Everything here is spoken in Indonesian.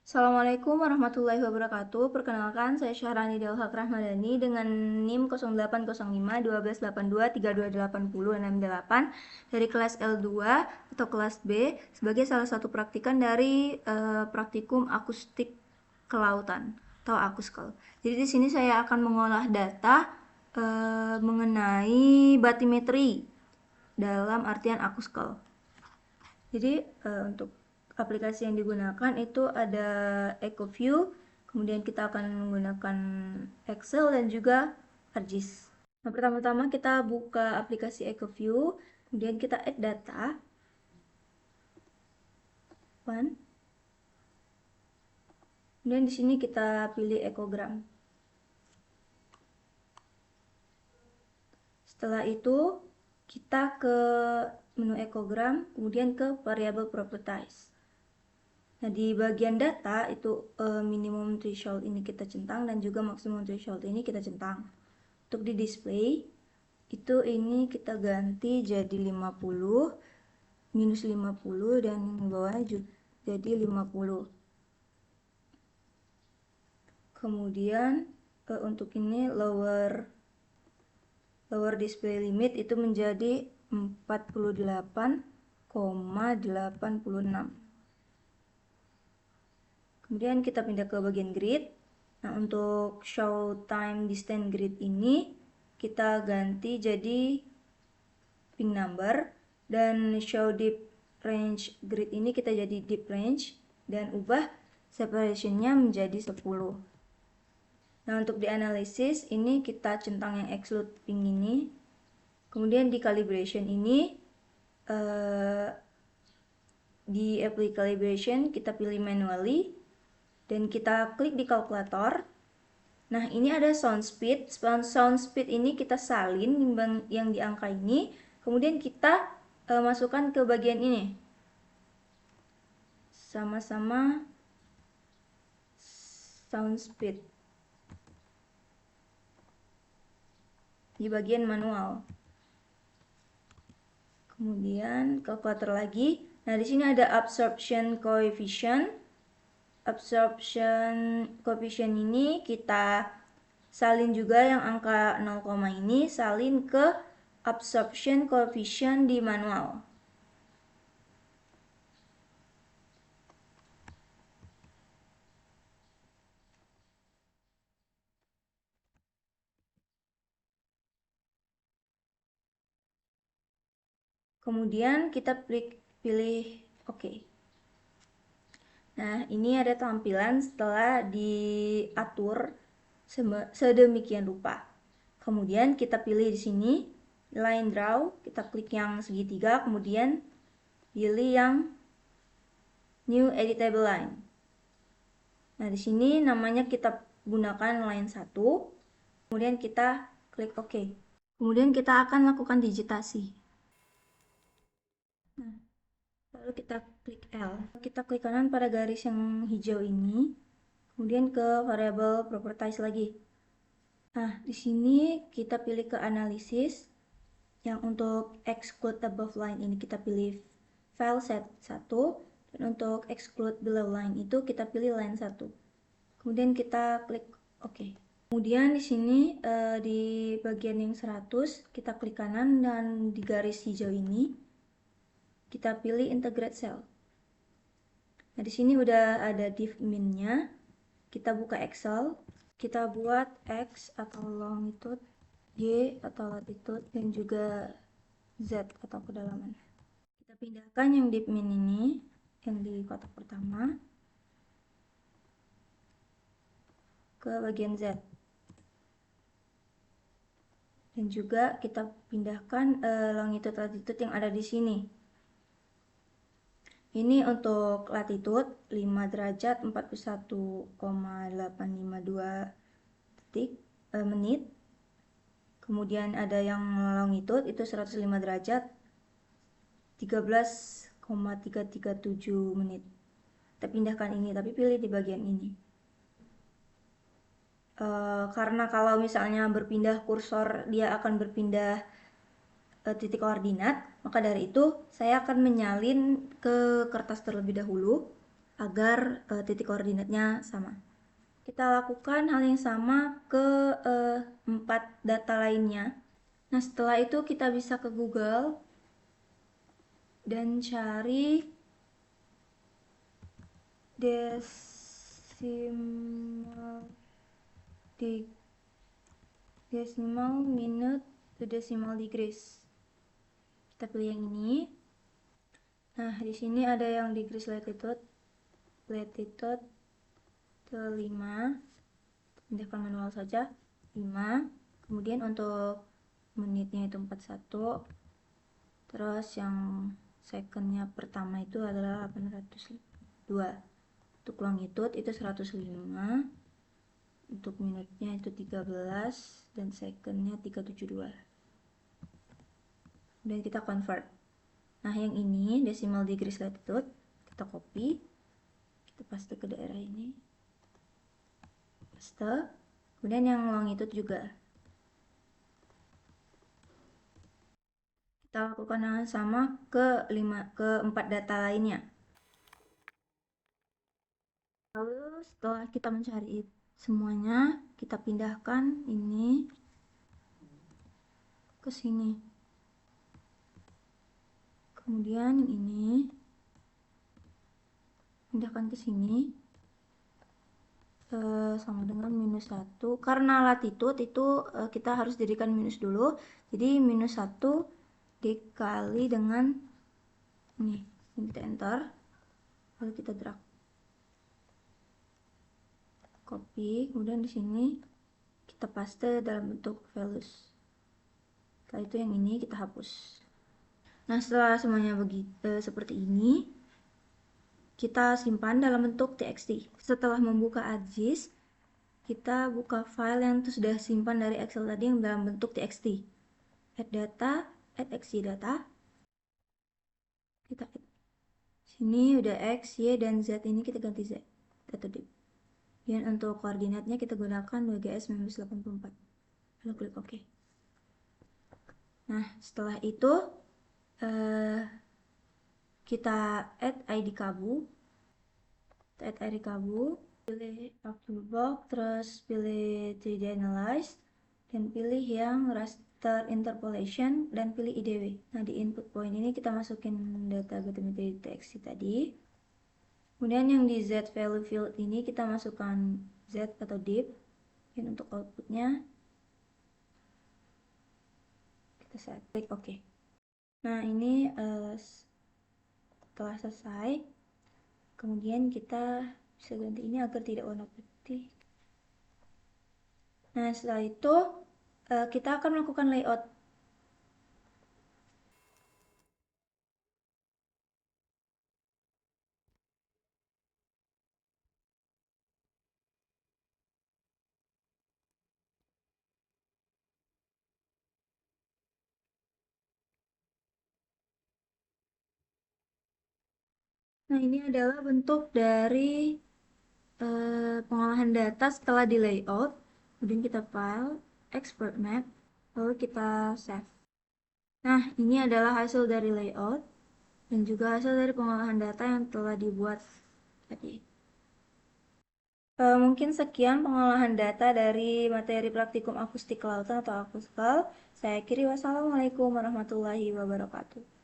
Assalamualaikum warahmatullahi wabarakatuh. Perkenalkan, saya Syahrani Delhak Rahmadani dengan NIM 0805 1282 3280 dari kelas L2 atau kelas B sebagai salah satu praktikan dari praktikum akustik kelautan atau akuskal. Jadi di sini saya akan mengolah data mengenai batimetri dalam artian akuskal. Jadi untuk aplikasi yang digunakan itu ada EcoView, kemudian kita akan menggunakan Excel dan juga ArcGIS. Nah, pertama-tama kita buka aplikasi EcoView, kemudian kita add data. Kemudian di sini kita pilih ekogram. Setelah itu kita ke menu ekogram, kemudian ke variable properties. Nah, di bagian data itu minimum threshold ini kita centang dan juga maximum threshold ini kita centang. Untuk di display itu ini kita ganti jadi 50, minus 50 dan yang bawahnya juga jadi 50. Kemudian untuk ini lower display limit itu menjadi 48,86. Kemudian kita pindah ke bagian grid. Nah, untuk show time distance grid ini kita ganti jadi pink number, dan show deep range grid ini kita jadi deep range dan ubah separationnya menjadi 10. Nah, untuk di analisis ini kita centang yang exclude pink ini. Kemudian di calibration ini di apply calibration kita pilih manually dan kita klik di kalkulator. Nah, ini ada sound speed. Sound speed ini kita salin yang di angka ini, kemudian kita masukkan ke bagian ini. Sama-sama sound speed di bagian manual. Kemudian kalkulator lagi. Nah, di sini ada absorption coefficient. Absorption coefficient ini kita salin juga yang angka 0, ini salin ke absorption coefficient di manual. Kemudian kita pilih OK. Nah, ini ada tampilan setelah diatur sedemikian rupa. Kemudian kita pilih di sini line draw, kita klik yang segitiga, kemudian pilih yang new editable line. Nah, di sini namanya kita gunakan line 1. Kemudian kita klik OK. Kemudian kita akan lakukan digitasi. Nah, lalu kita klik L. Kita klik kanan pada garis yang hijau ini. Kemudian ke variable properties lagi. Nah, di sini kita pilih ke analisis. Yang untuk exclude above line ini kita pilih file set 1. Dan untuk exclude below line itu kita pilih line 1. Kemudian kita klik OK. Kemudian di sini di bagian yang 100 kita klik kanan dan di garis hijau ini kita pilih integrate cell. Nah, di sini udah ada div min-nya. Kita buka Excel, kita buat X atau longitude, Y atau latitude, dan juga Z atau kedalaman. Kita pindahkan yang div min ini yang di kotak pertama ke bagian Z. Dan juga kita pindahkan longitude latitude yang ada di sini. Ini untuk latitude 5 derajat 41,852 menit. Kemudian ada yang longitude itu 105 derajat 13,337 menit. Kita pindahkan ini, tapi pilih di bagian ini. Karena kalau misalnya berpindah kursor dia akan berpindah titik koordinat, maka dari itu saya akan menyalin ke kertas terlebih dahulu. agar titik koordinatnya sama. Kita lakukan hal yang sama ke 4 data lainnya. Nah, setelah itu kita bisa ke Google dan cari decimal minute to decimal degrees. Kita pilih yang ini. Nah, di sini ada yang degrees latitude ke 5. Pindahkan manual saja. 5. Kemudian untuk menitnya itu 41. Terus yang secondnya pertama itu adalah 802. Untuk longitude itu 105. Untuk minutnya itu 13 dan secondnya 372. Dan kita convert. Nah, yang ini decimal degrees latitude kita copy, kita paste ke daerah ini, paste. Kemudian yang longitude juga kita lakukan hal yang sama ke 4 data lainnya. Lalu setelah kita mencari semuanya, kita pindahkan ini ke sini. Kemudian ini pindahkan ke sini. Sama dengan -1. Karena latitude itu kita harus jadikan minus dulu. Jadi -1 dikali dengan ini kita enter, lalu kita drag, copy, kemudian di sini kita paste dalam bentuk values. Setelah itu yang ini kita hapus. Nah, setelah semuanya seperti ini, kita simpan dalam bentuk txt. Setelah membuka ArcGIS, kita buka file yang sudah simpan dari Excel tadi yang dalam bentuk txt. Add data, add xydata. Kita add. Sini udah X, Y, dan Z, ini kita ganti Z. Data dip. Dan untuk koordinatnya kita gunakan WGS 1984. Lalu klik OK. Nah, setelah itu kita add ID Kabu. Add ID Kabu, pilih Toolbox, terus pilih 3D Analyze, dan pilih yang Raster Interpolation, dan pilih IDW. Nah, di input point ini kita masukin data gravimetry txt tadi. Kemudian yang di Z value field ini kita masukkan Z atau dip. Dan untuk outputnya kita set, klik OK. Nah, ini setelah selesai, kemudian kita bisa ganti ini agar tidak warna putih. Nah, setelah itu kita akan melakukan layout. Nah, ini adalah bentuk dari pengolahan data setelah di layout. Kemudian kita file, export map, lalu kita save. Nah, ini adalah hasil dari layout dan juga hasil dari pengolahan data yang telah dibuat tadi. Mungkin sekian pengolahan data dari materi praktikum akustik kelautan atau akuskal. Saya akhiri, wassalamualaikum warahmatullahi wabarakatuh.